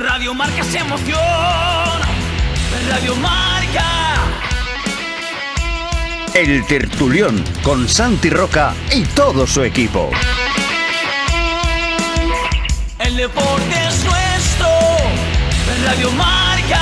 Radio Marca es emoción. Radio Marca. El Tertulión con Santi Roca y todo su equipo. El deporte es nuestro. Radio Marca.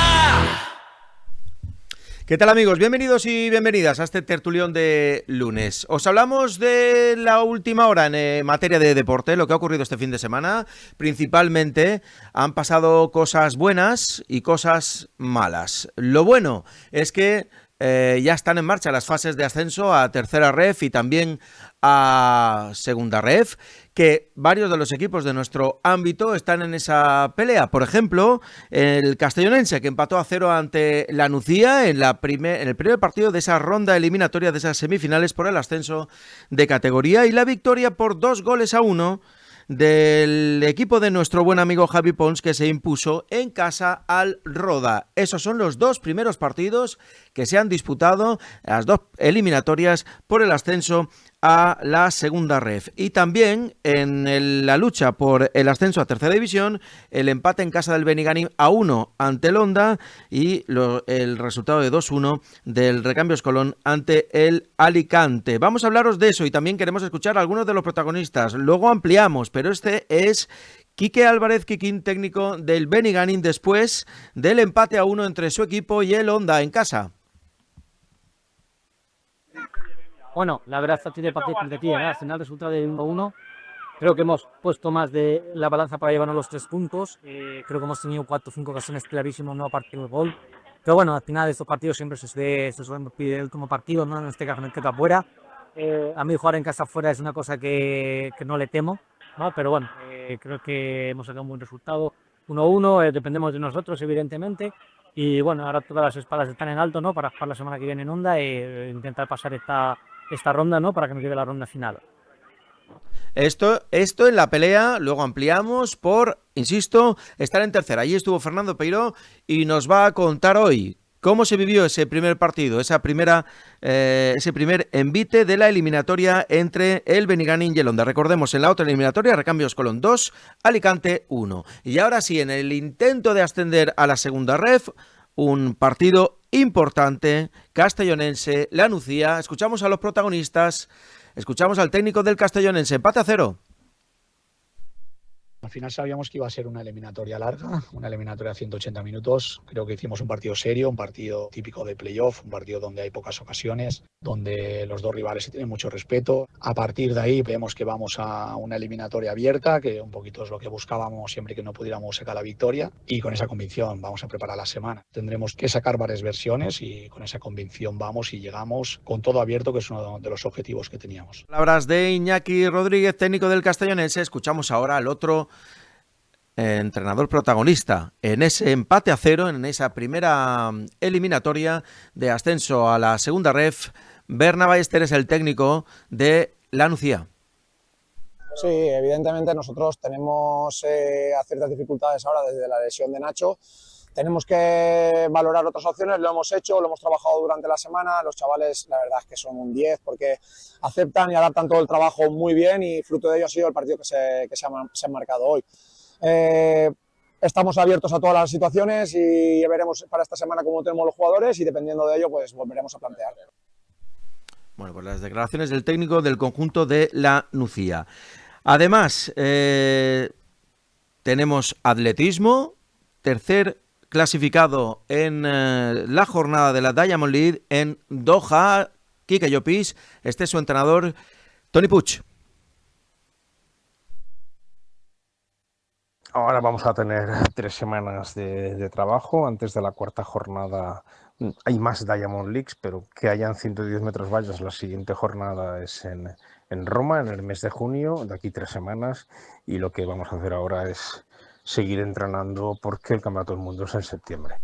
¿Qué tal, amigos? Bienvenidos y bienvenidas a este tertulión de lunes. Os hablamos de la última hora en materia de deporte, lo que ha ocurrido este fin de semana. Principalmente han pasado cosas buenas y cosas malas. Lo bueno es que ya están en marcha las fases de ascenso a tercera ref y también a segunda ref, que varios de los equipos de nuestro ámbito están en esa pelea. Por ejemplo, el Castellonense, que empató a 0 ante la Nucía en el primer partido de esa ronda eliminatoria de esas semifinales por el ascenso de categoría, y la victoria por 2-1 del equipo de nuestro buen amigo Javi Pons, que se impuso en casa al Roda. Esos son los dos primeros partidos que se han disputado, las dos eliminatorias por el ascenso a la segunda ref. Y también en la lucha por el ascenso a tercera división, el empate en casa del Benigànim a 1 ante el Honda y el resultado de 2-1 del Recambios Colón ante el Alicante. Vamos a hablaros de eso y también queremos escuchar a algunos de los protagonistas. Luego ampliamos, pero este es Quique Álvarez Quiquín, técnico del Benigànim, después del empate a 1 entre su equipo y el Honda en casa. Bueno, la verdad es que tiene partido de pie, al final resultado de 1-1. Creo que hemos puesto más de la balanza para llevarnos los 3 puntos. Creo que hemos tenido 4 o 5 ocasiones clarísimas, no a partir del gol. Pero bueno, al final de estos partidos siempre se suelen pedir el último partido, ¿no? En este caso en el que está fuera. A mí jugar en casa fuera es una cosa que no le temo, ¿no? Pero bueno, creo que hemos sacado un buen resultado. 1-1, dependemos de nosotros, evidentemente. Y bueno, ahora todas las espadas están en alto, ¿no? Para jugar la semana que viene en Honda e intentar pasar esta ronda, ¿no? Para que nos lleve la ronda final. Esto en la pelea, luego ampliamos por, insisto, estar en tercera. Allí estuvo Fernando Peiró y nos va a contar hoy cómo se vivió ese primer partido, ese primer envite de la eliminatoria entre el Benigànim y el Honda. Recordemos, en la otra eliminatoria, Recambios Colón 2, Alicante 1. Y ahora sí, en el intento de ascender a la segunda ref, un partido importante, castellonense, la Nucía. Escuchamos a los protagonistas, escuchamos al técnico del Castellonense. Empate a 0. Al final sabíamos que iba a ser una eliminatoria larga, una eliminatoria de 180 minutos. Creo que hicimos un partido serio, un partido típico de playoff, un partido donde hay pocas ocasiones, donde los dos rivales se tienen mucho respeto. A partir de ahí vemos que vamos a una eliminatoria abierta, que un poquito es lo que buscábamos siempre que no pudiéramos sacar la victoria. Y con esa convicción vamos a preparar la semana. Tendremos que sacar varias versiones y con esa convicción vamos y llegamos con todo abierto, que es uno de los objetivos que teníamos. Palabras de Iñaki Rodríguez, técnico del Castellonense. Escuchamos ahora al otro entrenador protagonista en ese empate a 0, en esa primera eliminatoria de ascenso a la segunda ref. Berna Ballester es el técnico de la Nucía. Sí, evidentemente nosotros tenemos ciertas dificultades ahora desde la lesión de Nacho. Tenemos que valorar otras opciones, lo hemos hecho, lo hemos trabajado durante la semana. Los chavales, la verdad es que son un 10 porque aceptan y adaptan todo el trabajo muy bien y fruto de ello ha sido el partido que se ha marcado hoy. Estamos abiertos a todas las situaciones y veremos para esta semana cómo tenemos los jugadores y dependiendo de ello pues volveremos a plantear. Bueno, pues las declaraciones del técnico del conjunto de la Nucía. Además, tenemos atletismo, tercer clasificado en la jornada de la Diamond League en Doha, Quique Llopis. Este es su entrenador, Toni Puig. Ahora vamos a tener 3 semanas de trabajo. Antes de la cuarta jornada hay más Diamond Leagues, pero que hayan 110 metros vallas, la siguiente jornada es en Roma, en el mes de junio, de aquí 3 semanas. Y lo que vamos a hacer ahora es seguir entrenando porque el Campeonato del Mundo es en septiembre.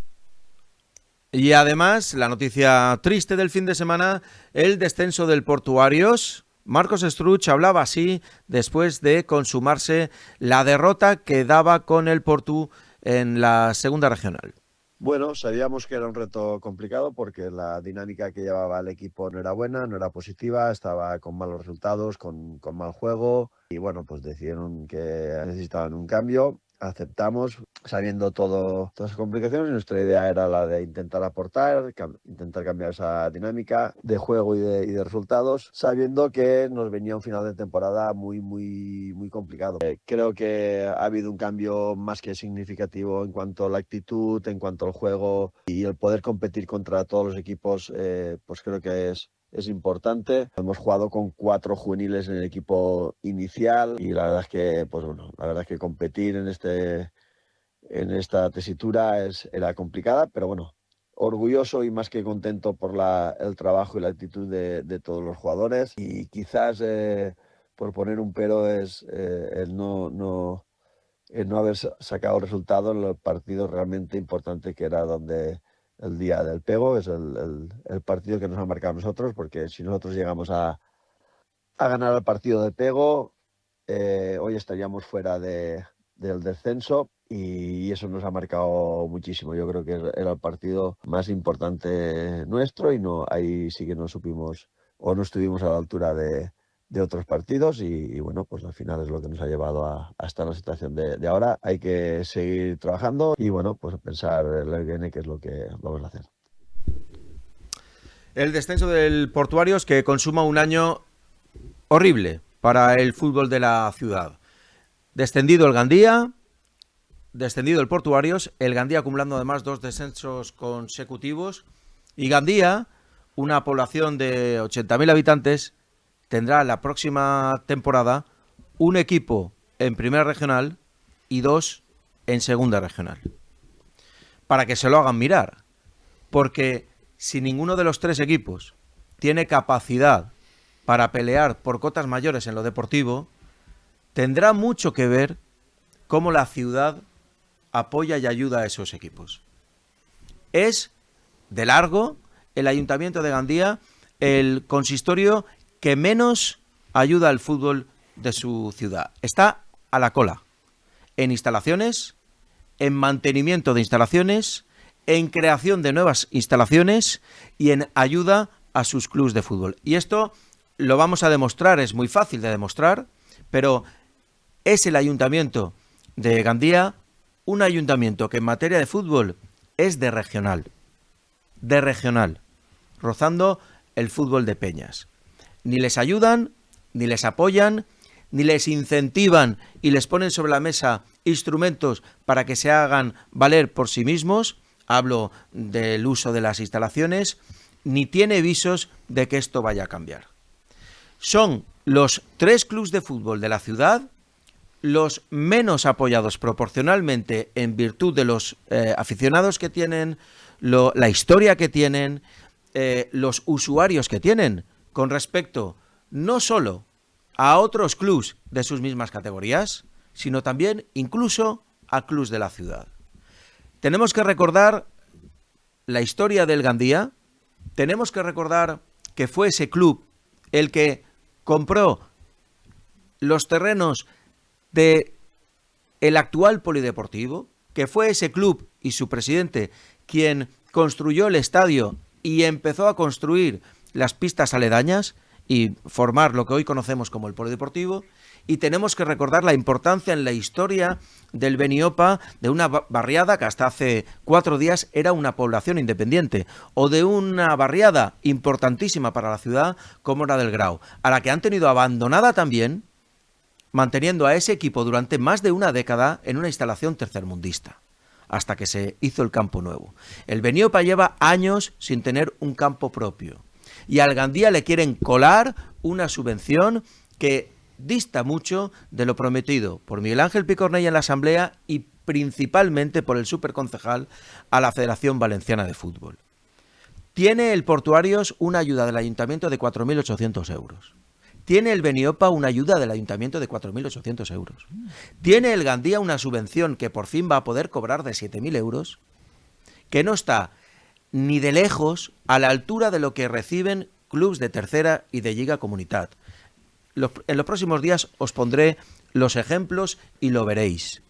Y además, la noticia triste del fin de semana, el descenso del Portuarios. Marcos Estruch hablaba así después de consumarse la derrota que daba con el Portu en la segunda regional. Bueno, sabíamos que era un reto complicado porque la dinámica que llevaba el equipo no era buena, no era positiva, estaba con malos resultados, con mal juego y bueno, pues decidieron que necesitaban un cambio aceptamos sabiendo todas las complicaciones, y nuestra idea era la de intentar aportar, intentar cambiar esa dinámica de juego y de resultados, sabiendo que nos venía un final de temporada muy complicado. Creo que ha habido un cambio más que significativo en cuanto a la actitud, en cuanto al juego, y el poder competir contra todos los equipos, pues creo que es importante. Hemos jugado con 4 juveniles en el equipo inicial y la verdad es que, pues bueno, la verdad es que competir en esta tesitura era complicada, pero bueno, orgulloso y más que contento por el trabajo y la actitud de todos los jugadores. Y quizás, por poner un pero, es el no haber sacado resultado en los partidos realmente importantes, que era donde el día del pego es el partido que nos ha marcado a nosotros, porque si nosotros llegamos a ganar el partido del pego, hoy estaríamos fuera del descenso, y eso nos ha marcado muchísimo. Yo creo que era el partido más importante nuestro, y ahí sí que no supimos o no estuvimos a la altura de otros partidos, y bueno, pues al final es lo que nos ha llevado a estar en la situación de ahora. Hay que seguir trabajando y bueno, pues pensar el año que viene qué es lo que vamos a hacer. El descenso del Portuarios, que consuma un año horrible para el fútbol de la ciudad. Descendido el Gandía, descendido el Portuarios, el Gandía acumulando además 2 descensos consecutivos, y Gandía, una población de 80.000 habitantes, tendrá la próxima temporada un equipo en primera regional y 2 en segunda regional. Para que se lo hagan mirar, porque si ninguno de los 3 equipos tiene capacidad para pelear por cotas mayores en lo deportivo, tendrá mucho que ver cómo la ciudad apoya y ayuda a esos equipos. Es de largo el Ayuntamiento de Gandía el consistorio que menos ayuda al fútbol de su ciudad. Está a la cola en instalaciones, en mantenimiento de instalaciones, en creación de nuevas instalaciones y en ayuda a sus clubes de fútbol. Y esto lo vamos a demostrar, es muy fácil de demostrar, pero es el Ayuntamiento de Gandía un ayuntamiento que en materia de fútbol es de regional, rozando el fútbol de peñas. Ni les ayudan, ni les apoyan, ni les incentivan y les ponen sobre la mesa instrumentos para que se hagan valer por sí mismos. Hablo del uso de las instalaciones, ni tiene visos de que esto vaya a cambiar. Son los 3 clubes de fútbol de la ciudad los menos apoyados proporcionalmente en virtud de los aficionados que tienen, la historia que tienen, los usuarios que tienen, con respecto no solo a otros clubes de sus mismas categorías, sino también incluso a clubes de la ciudad. Tenemos que recordar la historia del Gandía, tenemos que recordar que fue ese club el que compró los terrenos del actual polideportivo, que fue ese club y su presidente quien construyó el estadio y empezó a construir las pistas aledañas y formar lo que hoy conocemos como el polideportivo. Y tenemos que recordar la importancia en la historia del Beniopa de una barriada que hasta hace 4 días era una población independiente, o de una barriada importantísima para la ciudad como era del Grau, a la que han tenido abandonada también, manteniendo a ese equipo durante más de una década en una instalación tercermundista, hasta que se hizo el campo nuevo. El Beniopa lleva años sin tener un campo propio, y al Gandía le quieren colar una subvención que dista mucho de lo prometido por Miguel Ángel Picornell en la Asamblea y principalmente por el superconcejal a la Federación Valenciana de Fútbol. Tiene el Portuarios una ayuda del Ayuntamiento de 4.800 euros. Tiene el Beniopa una ayuda del Ayuntamiento de 4.800 euros. Tiene el Gandía una subvención que por fin va a poder cobrar de 7.000 euros, que no está ni de lejos a la altura de lo que reciben clubes de tercera y de Lliga Comunitat. En los próximos días os pondré los ejemplos y lo veréis.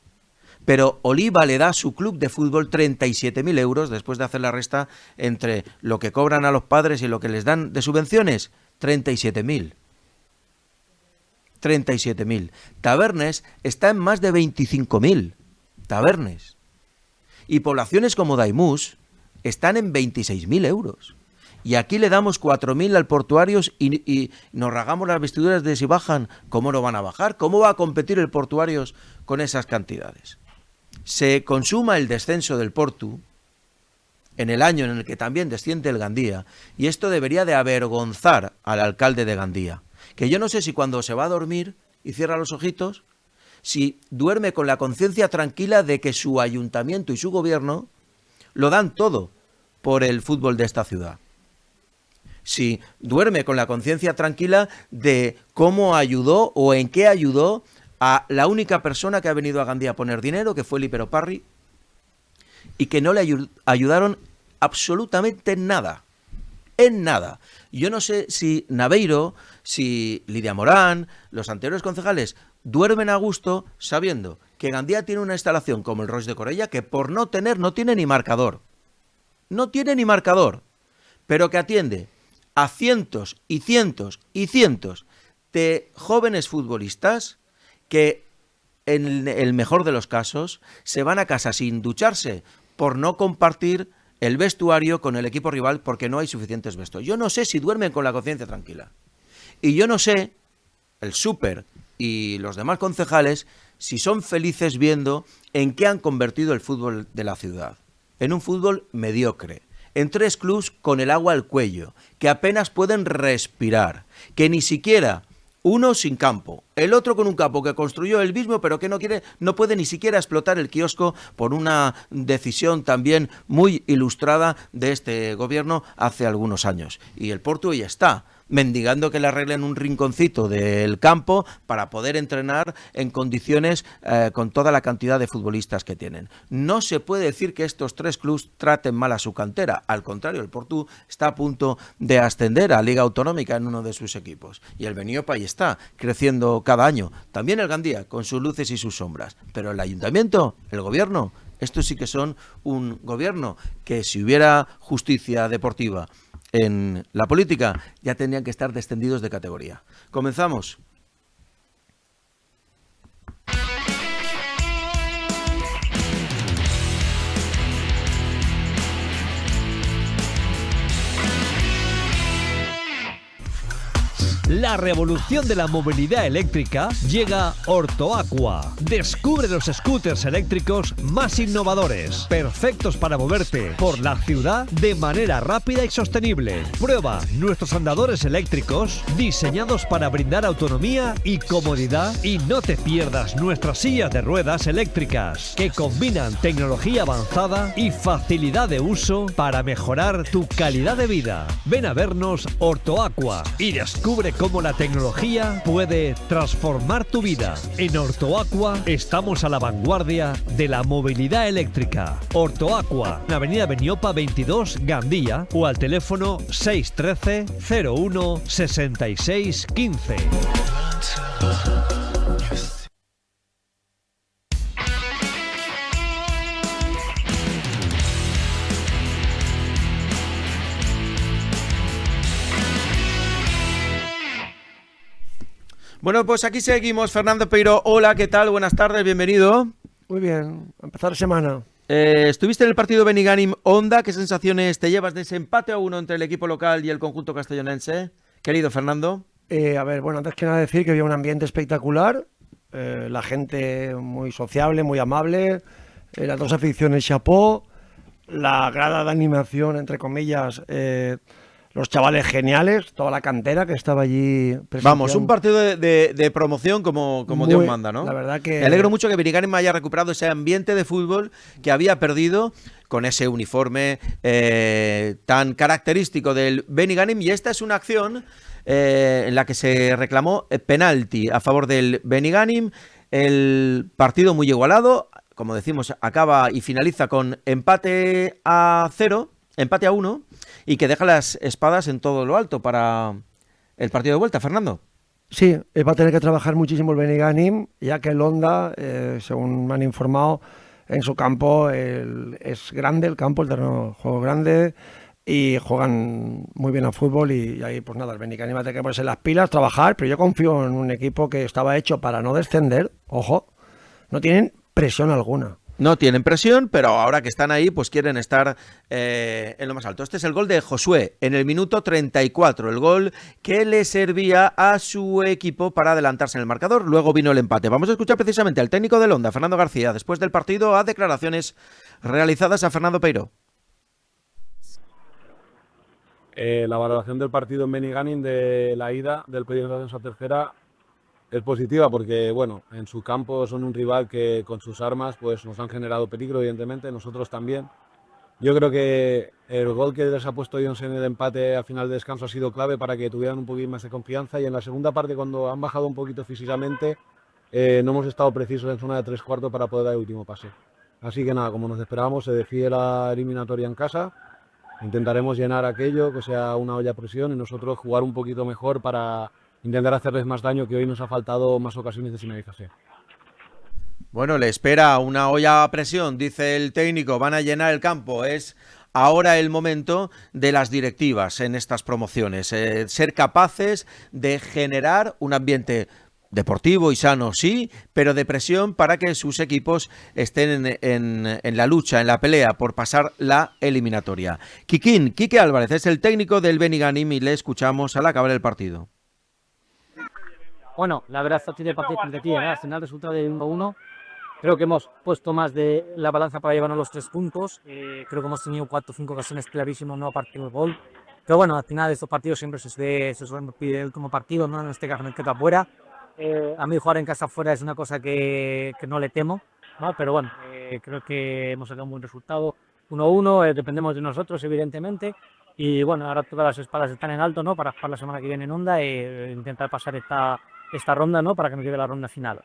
Pero Oliva le da a su club de fútbol 37.000 euros después de hacer la resta entre lo que cobran a los padres y lo que les dan de subvenciones. 37.000. 37.000. Tabernes está en más de 25.000. Tabernes. Y poblaciones como Daimús están en 26.000 euros. Y aquí le damos 4.000 al Portuarios y nos rasgamos las vestiduras de si bajan. ¿Cómo no van a bajar? ¿Cómo va a competir el Portuarios con esas cantidades? Se consuma el descenso del Portu en el año en el que también desciende el Gandía, y esto debería de avergonzar al alcalde de Gandía, que yo no sé si cuando se va a dormir y cierra los ojitos, si duerme con la conciencia tranquila de que su ayuntamiento y su gobierno lo dan todo por el fútbol de esta ciudad. Si duerme con la conciencia tranquila de cómo ayudó o en qué ayudó a la única persona que ha venido a Gandía a poner dinero, que fue Lípero Parry, y que no le ayudaron absolutamente en nada. En nada. Yo no sé si Naveiro, si Lidia Morán, los anteriores concejales duermen a gusto sabiendo que Gandía tiene una instalación como el Roig de Corella que por no tiene ni marcador. No tiene ni marcador. Pero que atiende a cientos y cientos y cientos de jóvenes futbolistas que en el mejor de los casos se van a casa sin ducharse por no compartir el vestuario con el equipo rival porque no hay suficientes vestuarios. Yo no sé si duermen con la conciencia tranquila. Y yo no sé, el súper y los demás concejales, si son felices viendo en qué han convertido el fútbol de la ciudad. En un fútbol mediocre, en 3 clubs con el agua al cuello, que apenas pueden respirar, que ni siquiera uno sin campo, el otro con un campo que construyó él mismo pero que no puede ni siquiera explotar el kiosco por una decisión también muy ilustrada de este gobierno hace algunos años. Y el Porto ya está mendigando que le arreglen un rinconcito del campo para poder entrenar en condiciones con toda la cantidad de futbolistas que tienen. No se puede decir que estos 3 clubs traten mal a su cantera. Al contrario, el Porto está a punto de ascender a Liga Autonómica en uno de sus equipos. Y el Beniopa ahí está, creciendo cada año. También el Gandía, con sus luces y sus sombras. Pero el ayuntamiento, el gobierno, estos sí que son un gobierno que si hubiera justicia deportiva en la política, ya tendrían que estar descendidos de categoría. Comenzamos. La revolución de la movilidad eléctrica llega a Ortoaqua. Descubre los scooters eléctricos más innovadores, perfectos para moverte por la ciudad de manera rápida y sostenible. Prueba nuestros andadores eléctricos diseñados para brindar autonomía y comodidad, y no te pierdas nuestras sillas de ruedas eléctricas que combinan tecnología avanzada y facilidad de uso para mejorar tu calidad de vida. Ven a vernos Ortoaqua y descubre cómo la tecnología puede transformar tu vida. En Ortoaqua estamos a la vanguardia de la movilidad eléctrica. Ortoaqua, en Avenida Beniopa 22, Gandía, o al teléfono 613 01 66 15. Bueno, pues aquí seguimos. Fernando Peiro, hola, ¿qué tal? Buenas tardes, bienvenido. Muy bien, a empezar la semana. Estuviste en el partido Benigànim-Onda. ¿Qué sensaciones te llevas de ese empate a 1 entre el equipo local y el conjunto castellonense? Querido Fernando. A ver, bueno, antes que nada decir que había un ambiente espectacular, la gente muy sociable, muy amable, las dos aficiones chapó, la grada de animación, entre comillas, los chavales geniales, toda la cantera que estaba allí. Vamos, un partido de promoción como Dios manda, ¿no? La verdad que... Me alegro mucho que Benigànim haya recuperado ese ambiente de fútbol que había perdido con ese uniforme tan característico del Benigànim, y esta es una acción en la que se reclamó penalti a favor del Benigànim. El partido muy igualado, como decimos, acaba y finaliza con empate a 1, y que deja las espadas en todo lo alto para el partido de vuelta, Fernando. Sí, va a tener que trabajar muchísimo el Benigànim, ya que el Onda, según me han informado, en su campo es grande el campo, el terreno de juego grande, y juegan muy bien al fútbol, y ahí pues nada, el Benigànim va a tener que ponerse las pilas, trabajar, pero yo confío en un equipo que estaba hecho para no descender. Ojo, no tienen presión alguna. No tienen presión, pero ahora que están ahí, pues quieren estar en lo más alto. Este es el gol de Josué en el minuto 34, el gol que le servía a su equipo para adelantarse en el marcador. Luego vino el empate. Vamos a escuchar precisamente al técnico del Honda, Fernando García, después del partido, a declaraciones realizadas a Fernando Peiro. La valoración del partido en Benigànim de la ida del pedido de ascenso a tercera es positiva porque, bueno, en su campo son un rival que con sus armas pues nos han generado peligro, evidentemente, nosotros también. Yo creo que el gol que les ha puesto Jones en el empate al final de descanso ha sido clave para que tuvieran un poquito más de confianza, y en la segunda parte, cuando han bajado un poquito físicamente, no hemos estado precisos en zona de 3/4 para poder dar el último pase. Así que nada, como nos esperábamos, se decide la eliminatoria en casa. Intentaremos llenar aquello, que sea una olla a presión, y nosotros jugar un poquito mejor para intentar hacerles más daño, que hoy nos ha faltado más ocasiones de finalización. Bueno, le espera una olla a presión, dice el técnico, van a llenar el campo. Es ahora el momento de las directivas en estas promociones, ser capaces de generar un ambiente deportivo y sano, sí, pero de presión para que sus equipos estén en la lucha, en la pelea por pasar la eliminatoria. Quique Álvarez es el técnico del Benigànim y le escuchamos al acabar el partido. Bueno, la verdad tiene partido competitivo, al final resulta de 1-1. Creo que hemos puesto más de la balanza para llevarnos los 3 puntos. Creo que hemos tenido 4 o 5 ocasiones clarísimas, no a partir del gol. Pero bueno, al final de estos partidos siempre se suelen pedir como partido, ¿no? En este caso en el que está afuera. A mí jugar en casa afuera es una cosa que no le temo, ¿no? Pero bueno, creo que hemos sacado un buen resultado. 1-1, dependemos de nosotros, evidentemente. Y bueno, ahora todas las espadas están en alto, ¿no? Para jugar la semana que viene en Honda e intentar pasar esta ronda, ¿no? Para que nos llegue la ronda final.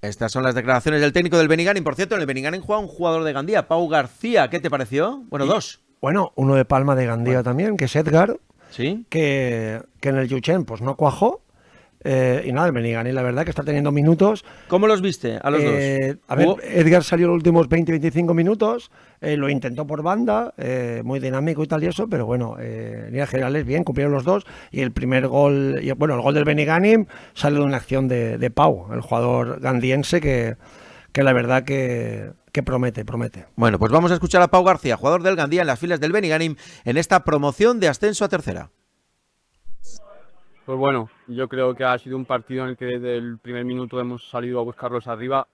Estas son las declaraciones del técnico del Benigànim. Por cierto, en el Benigànim juega un jugador de Gandía, Pau García. ¿Qué te pareció? Bueno, dos. Bueno, uno de Palma de Gandía también, que es Edgar, ¿sí? que en el Yuchen pues no cuajó. Y nada, el Benigànim la verdad que está teniendo minutos. ¿Cómo los viste a los dos? A ver, Edgar salió los últimos 20-25 minutos, lo intentó por banda, muy dinámico y tal y eso, pero bueno, en líneas generales bien, cumplieron los dos, y el primer gol, el gol del Benigànim sale de una acción de Pau, el jugador gandiense que la verdad que promete. Bueno, pues vamos a escuchar a Pau García, jugador del Gandía en las filas del Benigànim en esta promoción de ascenso a tercera. Pues bueno, yo creo que ha sido un partido en el que desde el primer minuto hemos salido a buscarlos arriba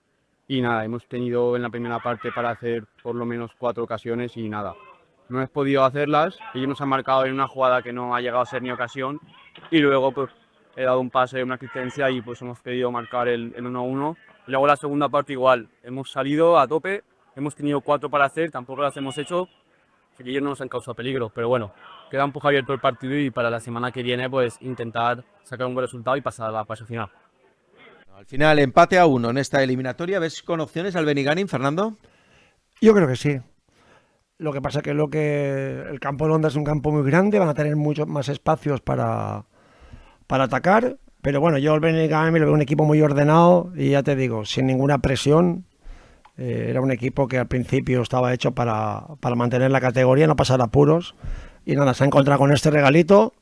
y nada, hemos tenido en la primera parte para hacer por lo menos 4 ocasiones y nada, no hemos podido hacerlas. Ellos nos han marcado en una jugada que no ha llegado a ser ni ocasión y luego pues he dado un pase, una asistencia y pues hemos pedido marcar el 1-1. Y luego la segunda parte igual, hemos salido a tope, hemos tenido 4 para hacer, tampoco las hemos hecho, que ellos no nos han causado peligro, pero bueno, queda un poco abierto el partido y para la semana que viene pues intentar sacar un buen resultado y pasar a la fase final. Al final, empate a 1 en esta eliminatoria. ¿Ves con opciones al Benigànim, Fernando? Yo creo que sí. Lo que pasa es que el campo de Honda es un campo muy grande, van a tener muchos más espacios para atacar, pero bueno, yo el Benigànim lo veo un equipo muy ordenado y ya te digo, sin ninguna presión. Era un equipo que al principio estaba hecho para mantener la categoría, no pasar apuros. Y nada, se ha encontrado con este regalito.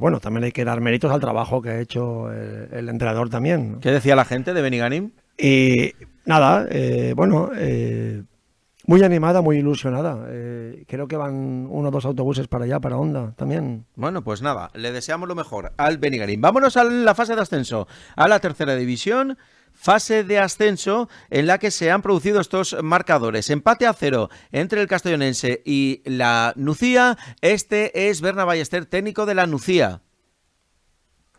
Bueno, también hay que dar méritos al trabajo que ha hecho el entrenador también. ¿Qué decía la gente de Benigànim? Y nada, muy animada, muy ilusionada. Creo que van 1 o 2 autobuses para allá, para Honda también. Bueno, pues nada, le deseamos lo mejor al Benigànim. Vámonos a la fase de ascenso, a la tercera división. Fase de ascenso en la que se han producido estos marcadores. Empate a 0 entre el Castellonense y la Nucía. Este es Berna Ballester, técnico de la Nucía.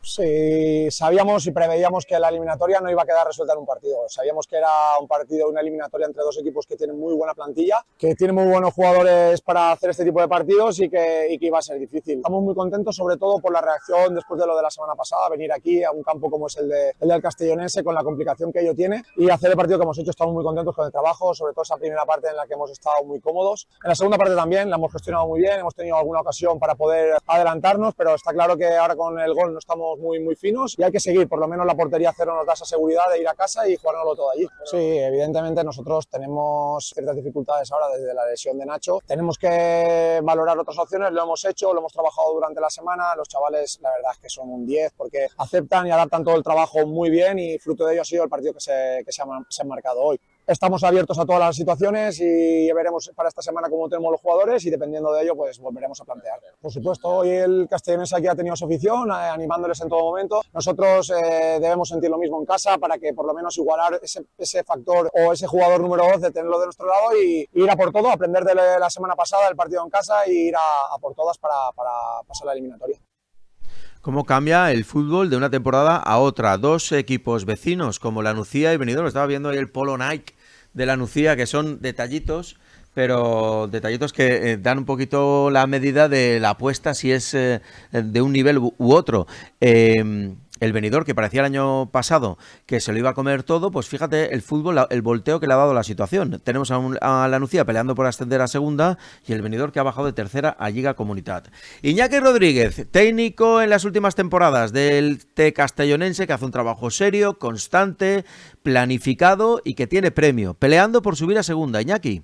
Sí, sabíamos y preveíamos que la eliminatoria no iba a quedar resuelta en un partido. Sabíamos que era un partido, una eliminatoria entre dos equipos que tienen muy buena plantilla, que tienen muy buenos jugadores para hacer este tipo de partidos y que iba a ser difícil. Estamos muy contentos, sobre todo por la reacción después de lo de la semana pasada, venir aquí a un campo como es el del Castellonense con la complicación que ello tiene y hacer el partido que hemos hecho. Estamos muy contentos con el trabajo, sobre todo esa primera parte en la que hemos estado muy cómodos. En la segunda parte también la hemos gestionado muy bien, hemos tenido alguna ocasión para poder adelantarnos, pero está claro que ahora con el gol no estamos somos muy finos y hay que seguir, por lo menos la portería cero nos da esa seguridad de ir a casa y jugárnoslo todo allí. Sí, evidentemente nosotros tenemos ciertas dificultades ahora desde la lesión de Nacho, tenemos que valorar otras opciones, lo hemos hecho, lo hemos trabajado durante la semana, los chavales la verdad es que son un 10 porque aceptan y adaptan todo el trabajo muy bien y fruto de ello ha sido el partido que se ha marcado hoy. Estamos abiertos a todas las situaciones y veremos para esta semana cómo tenemos los jugadores y dependiendo de ello pues volveremos a plantear. Por supuesto, hoy el Castellonense aquí ha tenido su afición, animándoles en todo momento. Nosotros debemos sentir lo mismo en casa para que por lo menos igualar ese factor o ese jugador número 12, tenerlo de nuestro lado y ir a por todo, aprender de la semana pasada del partido en casa y ir a por todas para pasar la eliminatoria. ¿Cómo cambia el fútbol de una temporada a otra? Dos equipos vecinos como la Nucía y Benidorm. Estaba viendo ahí el polo Nike de la Nucía, que son detallitos, pero detallitos que dan un poquito la medida de la apuesta, si es de un nivel u otro. El Benidorm, que parecía el año pasado que se lo iba a comer todo, pues fíjate el fútbol, el volteo que le ha dado la situación. Tenemos a la Nucía peleando por ascender a segunda y el Benidorm que ha bajado de tercera a Lliga Comunitat. Iñaki Rodríguez, técnico en las últimas temporadas del Castellonense, que hace un trabajo serio, constante, planificado y que tiene premio, peleando por subir a segunda. Iñaki.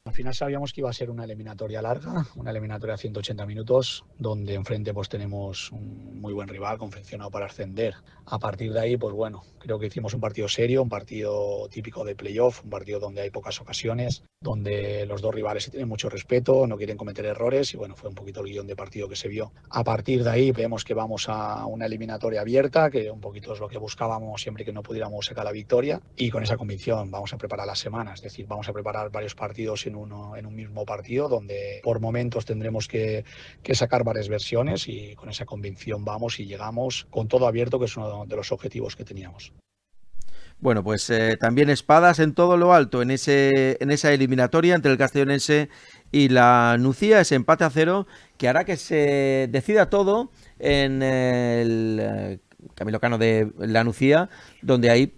Al final sabíamos que iba a ser una eliminatoria larga, una eliminatoria de 180 minutos, donde enfrente pues tenemos un muy buen rival confeccionado para ascender. A partir de ahí, pues bueno, creo que hicimos un partido serio, un partido típico de playoff, un partido donde hay pocas ocasiones, donde los dos rivales se tienen mucho respeto, no quieren cometer errores y bueno, fue un poquito el guión de partido que se vio. A partir de ahí vemos que vamos a una eliminatoria abierta, que un poquito es lo que buscábamos siempre que no pudiéramos sacar la victoria y con esa convicción vamos a preparar la semana, es decir, vamos a preparar varios partidos en un mismo partido donde por momentos tendremos que sacar varias versiones y con esa convicción vamos y llegamos con todo abierto, que es uno de los objetivos que teníamos. Bueno, pues también espadas en todo lo alto en esa eliminatoria entre el Castellonense y la Nucía, ese empate a 0 que hará que se decida todo en el Camilo Cano de la Nucía, donde ahí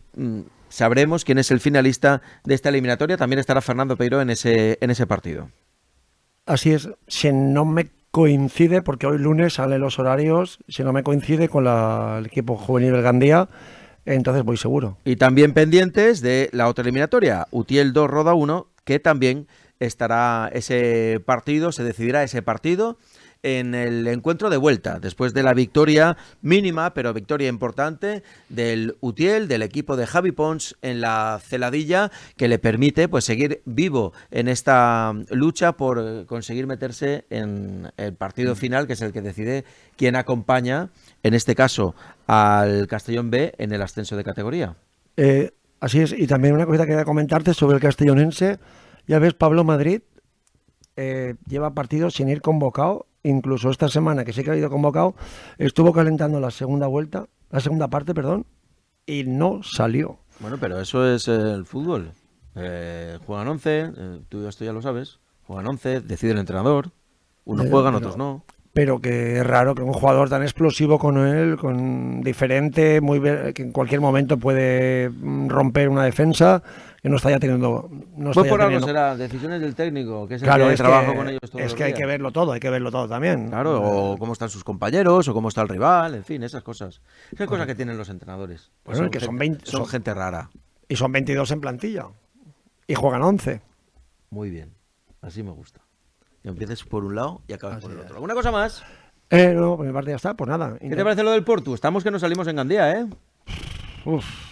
sabremos quién es el finalista de esta eliminatoria. También estará Fernando Peiró en ese partido. Así es, si no me coincide, porque hoy lunes salen los horarios, si no me coincide con el equipo juvenil del Gandía, entonces voy seguro. Y también pendientes de la otra eliminatoria, Utiel 2, Roda 1, que también estará ese partido, se decidirá ese partido en el encuentro de vuelta, después de la victoria mínima, pero victoria importante del Utiel, del equipo de Javi Pons en la Celadilla, que le permite pues seguir vivo en esta lucha por conseguir meterse en el partido final, que es el que decide quién acompaña, en este caso, al Castellón B en el ascenso de categoría. Así es, y también una cosa que quería comentarte sobre el Castellonense. Ya ves, Pablo Madrid lleva partidos sin ir convocado. Incluso esta semana, que sí que ha ido convocado, estuvo calentando la segunda parte, y no salió. Bueno, pero eso es el fútbol. Juegan 11, tú esto ya lo sabes, juegan 11, decide el entrenador, unos juegan, otros no. Pero que es raro que un jugador tan explosivo como él, diferente, que en cualquier momento puede romper una defensa, que no está ya teniendo... Pues por algo será, decisiones del técnico, que es el que trabaja con ellos todos los días. Es que hay que verlo todo también. Claro, o cómo están sus compañeros, o cómo está el rival, en fin, esas cosas. Esas cosas que tienen los entrenadores. Pues bueno, son gente rara. Y son 22 en plantilla. Y juegan 11. Muy bien, así me gusta. Que empieces por un lado y acabas por el otro. ¿Alguna cosa más? No, por mi parte ya está, pues nada. ¿Qué te parece lo del Portu? Estamos que nos salimos en Gandía, ¿eh?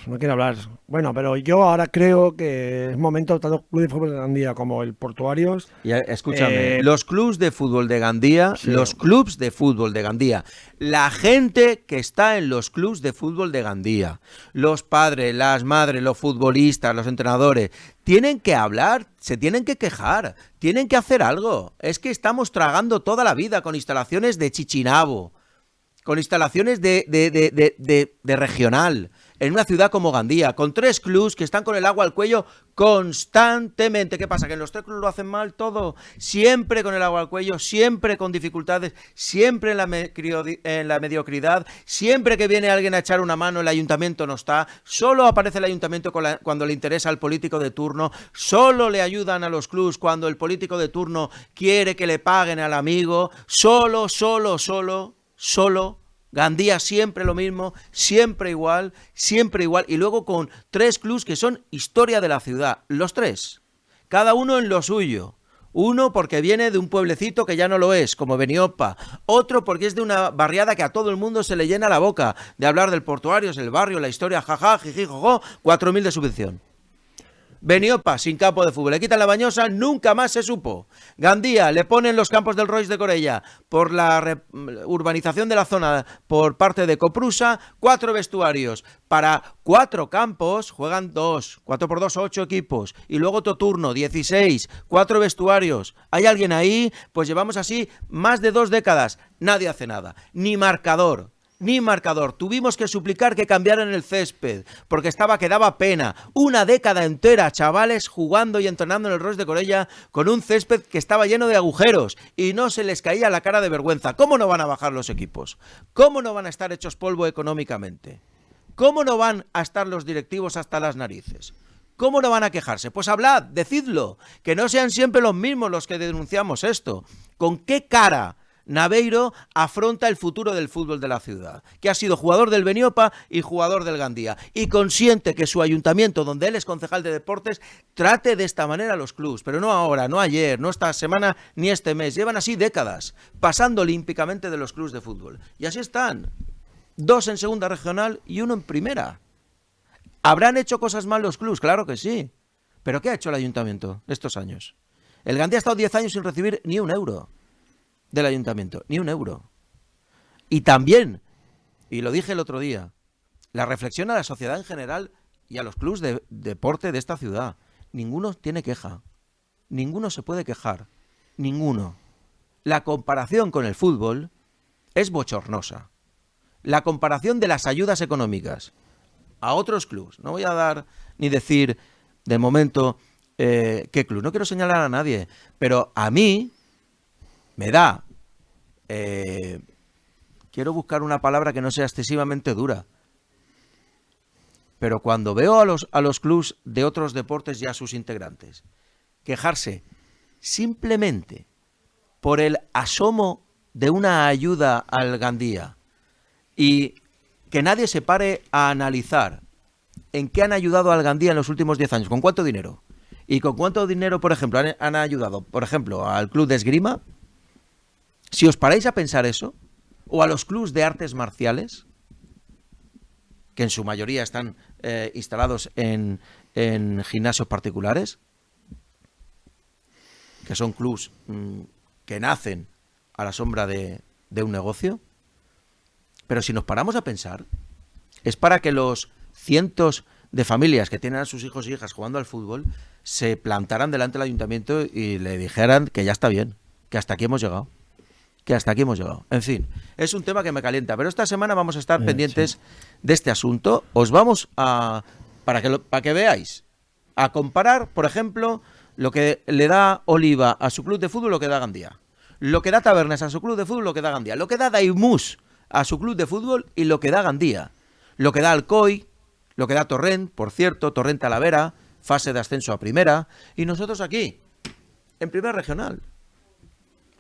No quiero hablar. Bueno, pero yo ahora creo que es momento, tanto el Club de Fútbol de Gandía como el Portuarios... Y escúchame, los clubs de fútbol de Gandía, sí. Los clubs de fútbol de Gandía, la gente que está en los clubs de fútbol de Gandía, los padres, las madres, los futbolistas, los entrenadores, tienen que hablar, se tienen que quejar, tienen que hacer algo. Es que estamos tragando toda la vida con instalaciones de Chichinabo, con instalaciones de regional, en una ciudad como Gandía, con 3 clubs que están con el agua al cuello constantemente. ¿Qué pasa? ¿Que en los 3 clubs lo hacen mal todo? Siempre con el agua al cuello, siempre con dificultades, siempre en la mediocridad, siempre que viene alguien a echar una mano el ayuntamiento no está, solo aparece el ayuntamiento cuando le interesa al político de turno, solo le ayudan a los clubs cuando el político de turno quiere que le paguen al amigo, solo Gandía siempre lo mismo, siempre igual, y luego con 3 clubs que son historia de la ciudad, los 3, cada uno en lo suyo. Uno porque viene de un pueblecito que ya no lo es, como Beniopa. Otro porque es de una barriada que a todo el mundo se le llena la boca de hablar del Portuarios, el barrio, la historia, jaja, jiji, jojo, 4.000 de subvención. Beniopa, sin campo de fútbol, le quitan la Bañosa, nunca más se supo. Gandía, le ponen los campos del Royce de Corella por la urbanización de la zona por parte de Coprusa, 4 vestuarios. Para 4 campos juegan 2, 4 por 2, 8 equipos. Y luego otro turno, 16, 4 vestuarios. ¿Hay alguien ahí? Pues llevamos así más de 2 décadas. Nadie hace nada, ni marcador. Tuvimos que suplicar que cambiaran el césped, porque que daba pena. Una década entera, chavales, jugando y entrenando en el Royce de Corella con un césped que estaba lleno de agujeros y no se les caía la cara de vergüenza. ¿Cómo no van a bajar los equipos? ¿Cómo no van a estar hechos polvo económicamente? ¿Cómo no van a estar los directivos hasta las narices? ¿Cómo no van a quejarse? Pues hablad, decidlo, que no sean siempre los mismos los que denunciamos esto. ¿Con qué cara Naveiro afronta el futuro del fútbol de la ciudad, que ha sido jugador del Beniopa y jugador del Gandía, y consiente que su ayuntamiento, donde él es concejal de deportes, trate de esta manera a los clubs, pero no ahora, no ayer, no esta semana ni este mes, llevan así décadas, pasando olímpicamente de los clubs de fútbol, y así están, 2 en segunda regional y 1 en primera. ¿Habrán hecho cosas mal los clubs? Claro que sí, pero ¿qué ha hecho el ayuntamiento estos años? El Gandía ha estado 10 años sin recibir ni 1 euro del ayuntamiento, ni 1 euro. Y también, y lo dije el otro día, la reflexión a la sociedad en general y a los clubs de deporte de esta ciudad. Ninguno tiene queja, ninguno se puede quejar, ninguno. La comparación con el fútbol es bochornosa. La comparación de las ayudas económicas a otros clubs, no voy a dar ni decir de momento qué club, no quiero señalar a nadie, pero a mí me da, quiero buscar una palabra que no sea excesivamente dura, pero cuando veo a los clubs de otros deportes y a sus integrantes quejarse simplemente por el asomo de una ayuda al Gandía y que nadie se pare a analizar en qué han ayudado al Gandía en los últimos 10 años, con cuánto dinero, y con cuánto dinero, por ejemplo, han ayudado, por ejemplo, al club de esgrima. Si os paráis a pensar eso, o a los clubs de artes marciales, que en su mayoría están instalados en gimnasios particulares, que son clubs que nacen a la sombra de un negocio, pero si nos paramos a pensar, es para que los cientos de familias que tienen a sus hijos y hijas jugando al fútbol se plantaran delante del ayuntamiento y le dijeran que ya está bien, que hasta aquí hemos llegado. En fin, es un tema que me calienta, pero esta semana vamos a estar pendientes de este asunto. Os vamos a, para que veáis, a comparar, por ejemplo, lo que le da Oliva a su club de fútbol, lo que da Gandía. Lo que da Tabernes a su club de fútbol, lo que da Gandía. Lo que da Daimús a su club de fútbol y lo que da Gandía. Lo que da Alcoy, lo que da Torrent, por cierto, Torrent Talavera, fase de ascenso a primera, y nosotros aquí, en primera regional,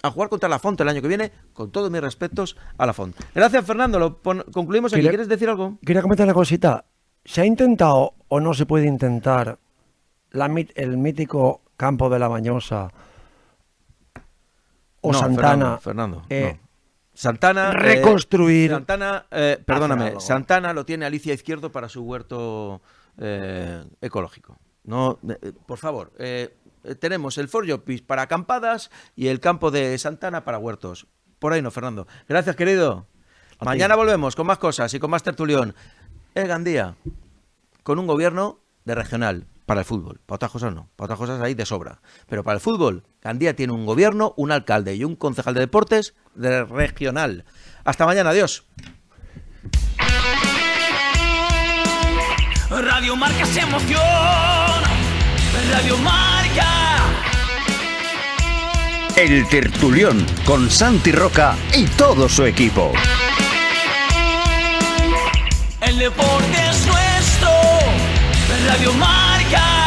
a jugar contra la Font el año que viene, con todos mis respetos a la Font. Gracias, Fernando, concluimos aquí. ¿Quieres decir algo? Quería comentar una cosita. ¿Se ha intentado o no se puede intentar el mítico campo de la Bañosa o no, Santana? Fernando, no. Santana reconstruir. Perdóname, Santana lo tiene Alicia Izquierdo para su huerto ecológico. No, por favor, tenemos el For Your Peace para acampadas y el campo de Santana para huertos. Por ahí no, Fernando. Gracias, querido. Mañana volvemos con más cosas y con más tertulión. Gandía, con un gobierno de regional para el fútbol. Para otras cosas no, para otras cosas hay de sobra. Pero para el fútbol, Gandía tiene un gobierno, un alcalde y un concejal de deportes de regional. Hasta mañana, adiós. Radio Marca se emoción. Radio Marca. El tertulión con Santi Roca y todo su equipo. El deporte es nuestro. Radio Marca.